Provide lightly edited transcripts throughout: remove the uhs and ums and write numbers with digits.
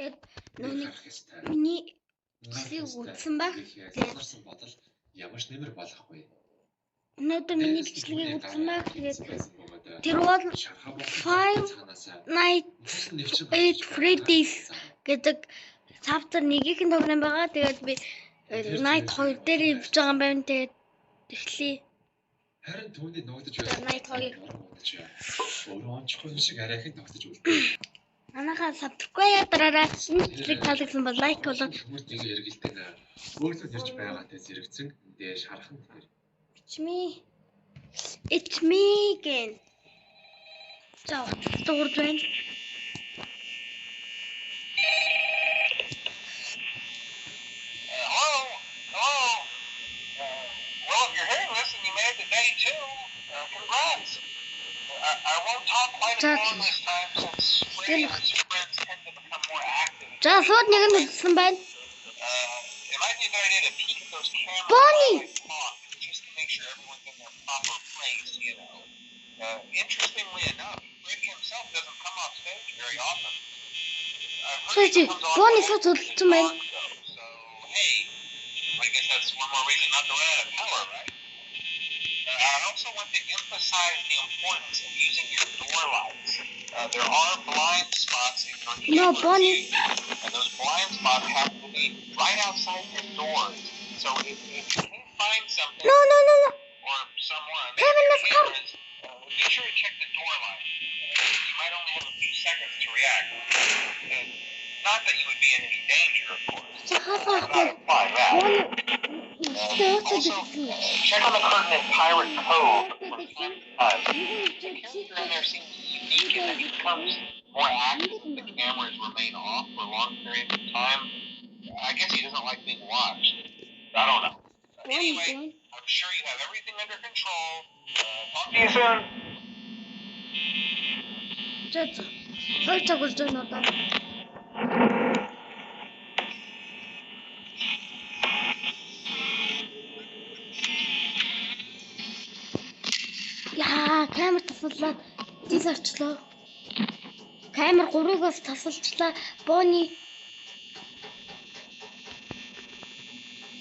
Тэгээд миний гисийг үзсэн баг. Тэгээд бодол ямарч нэмэр болохгүй. Өнөөдөр миний бичлэгийг үзсэн баг. Тэгээд тэр бол Five Nights at Freddy's гэдэг chapter 1-ийн тоглоом байгаа. Тэгээд би Night 2 дээр явж байгаа юм байна. Тэгээд эхлэе. Харин түүний ногдож байсан. Night 2. Өөрөө онцгой юм шиг арайхыг тогтож үлдээ. Манайхаа subscribe ядараарай. Энэ бичлэг таалагдсан бол лайк болоо. Хүмүүс нэг эргэлтэн өөрлөд ирж байгаатай зэрэгцэн дээш харах нь тэр. It's me again. За, дуурж байна. Well, if you're hearing this and you made it to day 2, congrats. I won't talk quite as long this time since Freddy and his friends tend to become more active. За, сууд нэг нь үзсэн байна. It might be a good idea to peek at those cameras Bonnie! while I talk, just to make sure everyone's in their proper place, you know. Interestingly enough, Freddy himself doesn't come off stage very often. Сүүч Bonnie сууд үзсэн байна. So, hey, I guess that's one more reason not to run out of power, right? I also want to emphasize the importance of using your door lights. There are blind spots in your Bonnie. and those blind spots have to be right outside your doors. So if you can't find something No. or someone, Kevin, let's go. be sure to check the door light. You might only have a few seconds to react. Not that you would be in any danger, of course. I'm not implying that. Also, check on the curtain in Pirate Cove from time to time. The character in there seems unique in that he becomes more active if the cameras remain off for long periods of time. I guess he doesn't like being watched. I don't know. Anyway, I'm sure you have everything under control. Talk to you soon. Хойцог болж байна одоо. Яа, камер тасаллаа. Дис арчлаа. Камер 3-аас тасалчлаа. Bonnie.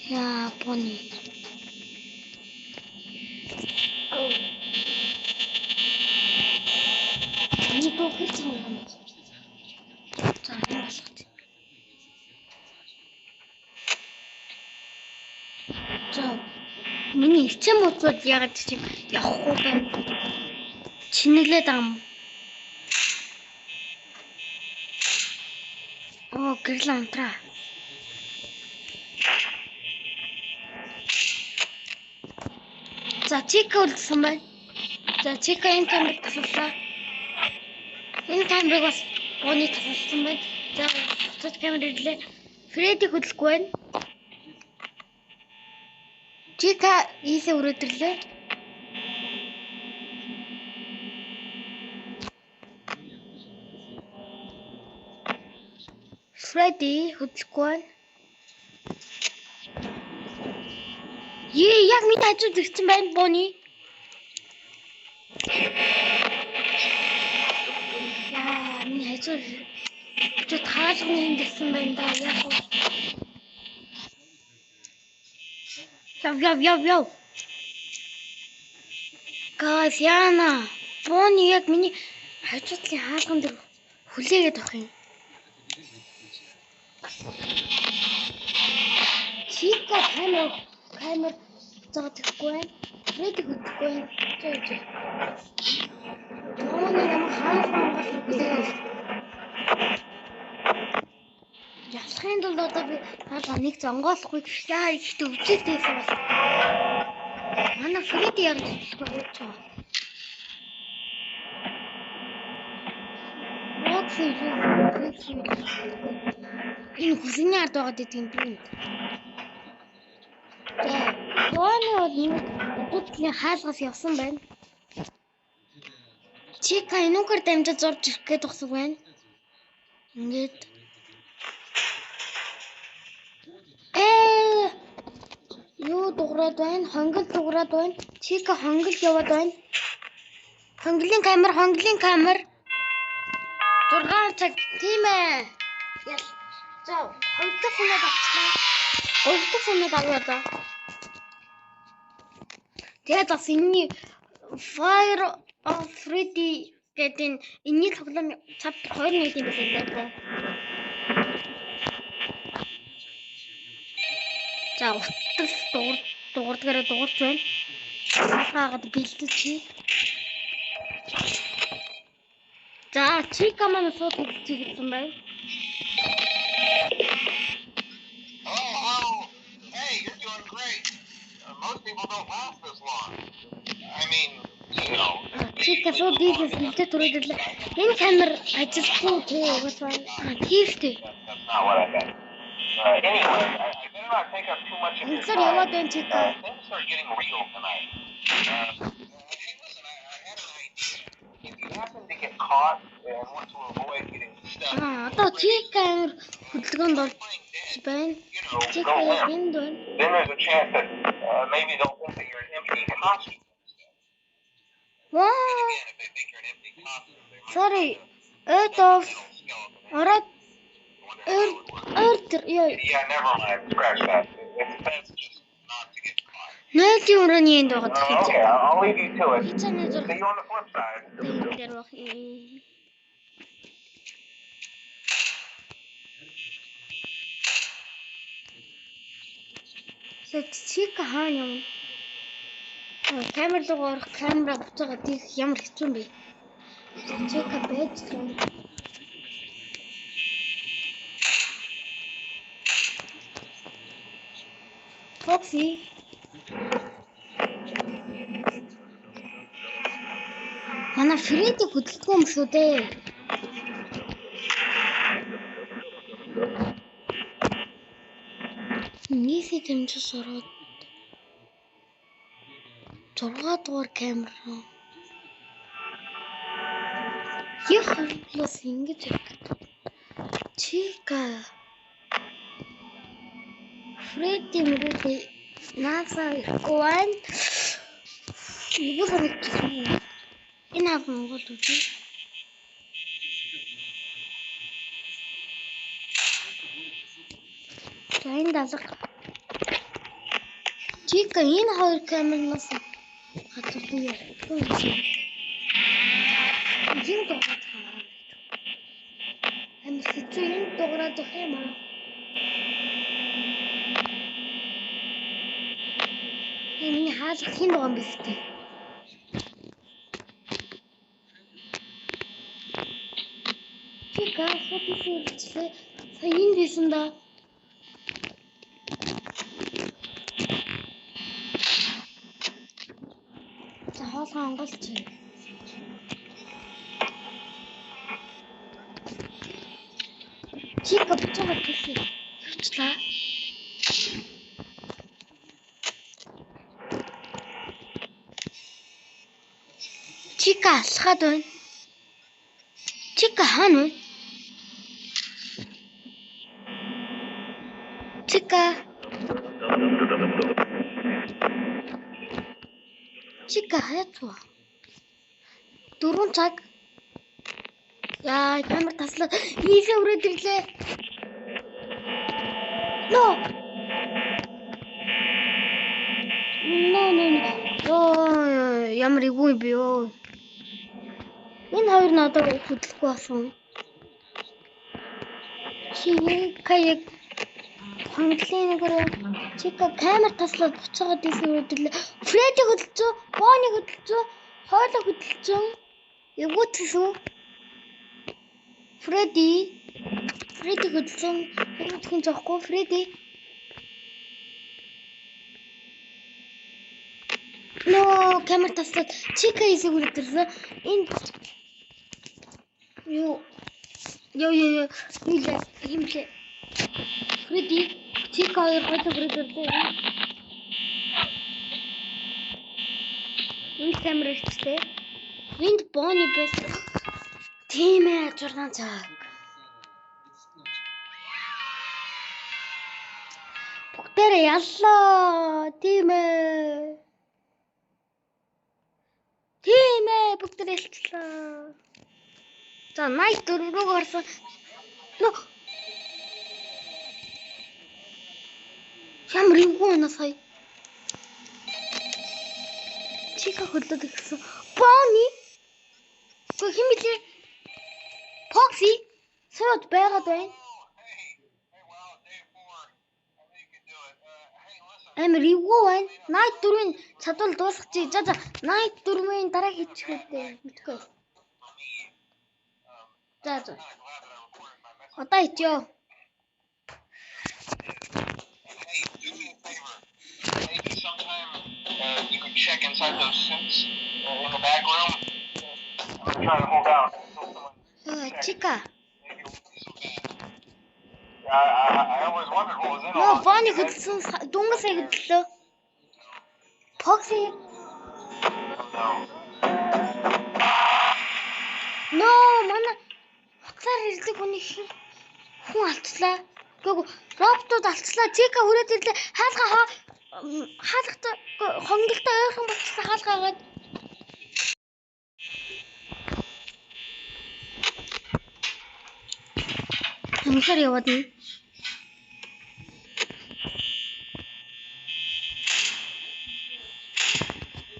Яа, Bonnie. Ни тохирч байгаа юм. За, энэ болгоч. За, миний эцэм уцууд ягаад чи явахгүй байна? Чинэглээд байгаа юм. Гэрэл амтраа. За, Чика үлдсэн байна. За, Чика энэ камерыг тасаллаа. Энэ камерыг бас Bonnie тасалсан байна. За, буцаад камер ирлээ. Фредди хөдлөхгүй байна. Чика ийсээ өрөөдөрлөө. Freddy хөдлөхгүй байна. Яг миний хажууд ирсэн байна Bonnie. Яа, миний хажууд таалгын ирсэн байна да. Яв. Guys, яана. Bonnie яг миний хажуудлын хаалган дээр хүлээгээд авах юм. Чика камер зогтөхгүй байна. Фредди хөдлөхгүй байна. Bonnie ямар хаалган хүлээгээд. Ялахын тулд одоо би хаалга нэг зонгоолохгүй. Яа ихтэй өвчтэй бас. Манай Фредди яг хэлэхгүй байж байгаа. Энэ хүсний ард байгаад идэв би. Bonnie бол нэг гутлын хаалгаас явсан байна. Чика энүүгээр дамжиж зурж ирэх гээд тусаг байна. Ингээд юу дуурайд байна? Хонгил дуурайд байна. Чика хонгил яваад байна. Хонгилын камер 6 цаг тийм ээ. За, хоёр дахь санаад авчлаа. Гурав дахь санаад авъя за. Тэгээд бас энэний Fire of Freddy гэдэг энэний тоглоом chapter 2 нэг юм байна. За, утас дуурдгаараа дуурч байна. Хаагаад бэлдэж. За, Чика маань сууд хэлсэн байна. Oh, hey, you're doing great. Most people don't last this long. I mean, you know. Чика сууд хэлсэн түрүүдэрлээ. Энэ камер ажилтгүй тий угаасаа тийм шүү. That's not what I meant. Anyway, I better not take up too much of your Сар яваад байна time. Чика. Things are getting real tonight. Hey, listen, I had an idea. If you happen to get caught and want to avoid getting stuck, Одоо Чика амир хөдөлгөөнд болж playing dead, байна. you know, Чика go limp. энд байна. Then there's a chance that maybe they'll think that you're an empty costume instead. Вау. Again, if they think you're an empty costume, they might Sorry. Эд оф skeleton. ороод I wonder how it would work. ордер яа. Yeah, never mind. Scratch that. It's best just not to get caught. Нойлын өрөөний энд байгаа Okay, тэгэхээр. I'll leave you to it. Хичээний зур See you on the flip side. дээр баг. Чика хаана юм? Камер руу орох камера буцаага тийх ямар хэцүү юм бэ? Чика байж л. Фокси. Манай Фредди хөдөлгөө юм шүү дээ. Нийси дэмжиж ороод 6 дугаар камера. Яхалаас ингэж Чика. Фредди мөрөдөө NASA гуан. Юу хийх энэ хав Монгол үү? Тань дасах. Чика энэ хоёр камернаас хатсан яа. Юу доо. Амир хэцүү юм дуурайж явах юм аа. Энэ хаалт хин байгаа юм бэ? Чика фотосэлчлээ. Сая энэ байсан да. За хоолгоо онголч. Чика буцаад ирсэн. Хвчлаа. Чика алхаад байна. Чика хаана вэ? Чика. Чика хайцгаа. 4 цаг. Яа, камер таслаа. Нийлээ өрөөд ирлээ. No. Оо, ямар иггүй би ёо. Энэ хоёр надад хөдлөхгүй болсон. Чика яг хонглын нэгээр Чика камер таслаад буцаагаад ийсэн үрдэлээ. Фредди хөдөлцөө, Бони хөдөлцөө, хоолой хөдөлцөө. Ягуутсэн. Фредди хөдөлцөө. Ягуутхэн зоохгүй Фредди. No, камер таслаад Чика ийсэн үрдэлээ. Энд Юу имлээ. Фредди Чика хоёр хойд бүрдээ. Энэ камер ихтэй. Энд Бони байсан. Тийм ээ 6 цаг. Бүгдээрээ яллаа. Тийм ээ. Бүгдээрээ ялчлаа. За 84 рүү орсон. Ямар эвгүй байна сая. Чика хөдлөд гэсэн. Bonnie. Гоо хин блэ? Foxy. Сууд байгаад байна. Амар эвгүй байна. Night 4-ийн чадвал дуусгачих. За Night 4-ийн дараа хийчих үү. Мэдгүй. За. Одоо ичээ. Maybe sometime you could check inside those suits in the back room. I'm trying to hold out until someone. Чика. Maybe it won't be so bad. I always wondered what was in all. Bonnie хөдөлсөн дунгасаа хөдлөө. Foxy. No, манай хацаар ирдэг хүний хүн алцлаа. Гэвь роботууд алцлаа. Чика хүрээд ирлээ. Хаалгатай хонголтой ойрхон болчихсон хаалгаагаад. Хамсаар яваад нь.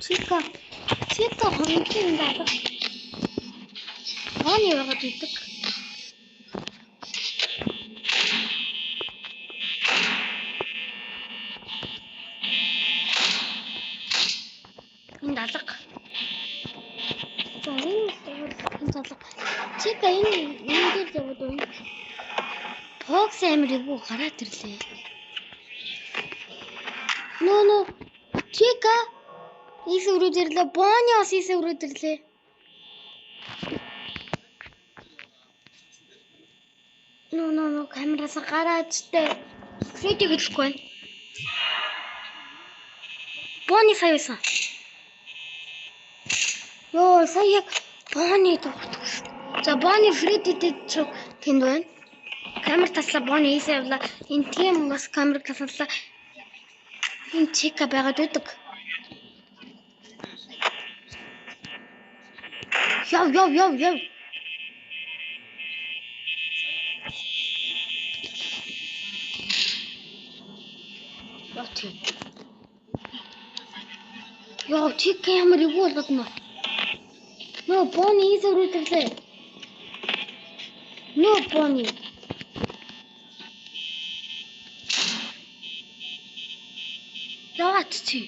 Чика хонголын дадаг. Ооны яваад идэг. Энэ дадаг. Чика энэ дээр яваад байна. Fox амиргүй гараад ирлээ. No. Чика ийс өрөөд ирлээ. Bonnie бас ийс өрөөд ирлээ. No, камераас гараад тээ. Фрейди гэхгүй байна. Bonnie саяасан. Йоо, сая яг Bonnie тогтдог шүү. За Bonnie Фрейдитэй тэнд байна. Камер таслаа Bonnie ийс явлаа. Энэ тийм бас камер таслаа. Энэ Чика байгаад байдаг. Яв. Яа, Чика ямар эвгүй болоод нөө. Нөө Bonnie ийс өрөөд ирлээ. Нөө Bonnie. Яагаад чи?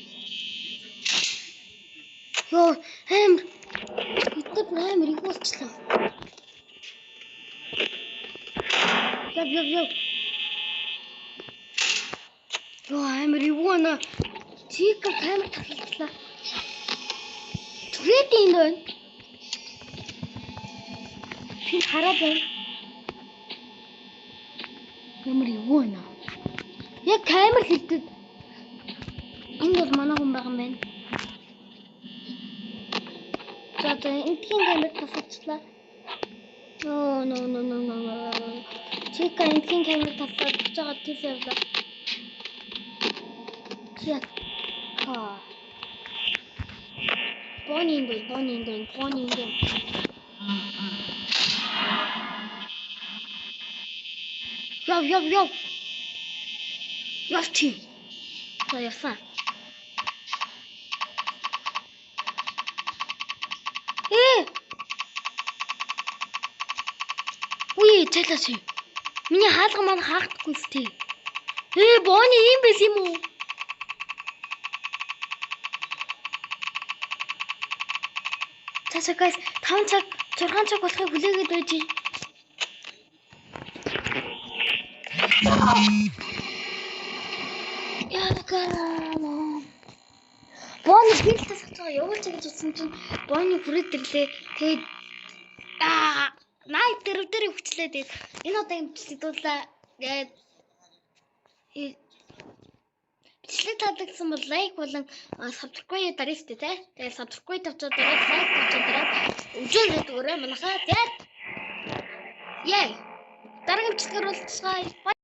Йоо, амар эвгүй болчихлоо. Яв. Йоо, амар эвгүй наа. Чика камер таслаа. Фрейди энэ байна. Чи хараад байна. Ямар эвгүй наа. Яг камер хэлдэг. Энэ бол манай хүн байгаа юм байна. За энтхийн камер таслаачлаа. No. Чика энтхийн камер таслаад байгаа тийш явлаа. Чиа. Bonnie энэ. Яв. Явчих. За явсан. Үе тэлээч. Миний хаалга маань хаагдахгүй сте. Bonnie ийм байс юм уу? За guys 5 цаг 6 цаг болохыг хүлээгээд байж. Bonnie хэлтээс хацгаа явуулж гэж утсан чинь Bonnie хүрээд ирлээ. Тэгээд Night дээр хүчлээ тэгээд энэ удаа имчилдэг дуулаа. Тэгээд бичлэг таалагдсан бол лайк болон subscribe дарыг штэ тий. Тэгээд subscribe тавьчаад дараад лайк тавьчаад дараад үзүүлээд өрөө манахаа тэгээд дараагийн бичлэгээр уулзцгаая.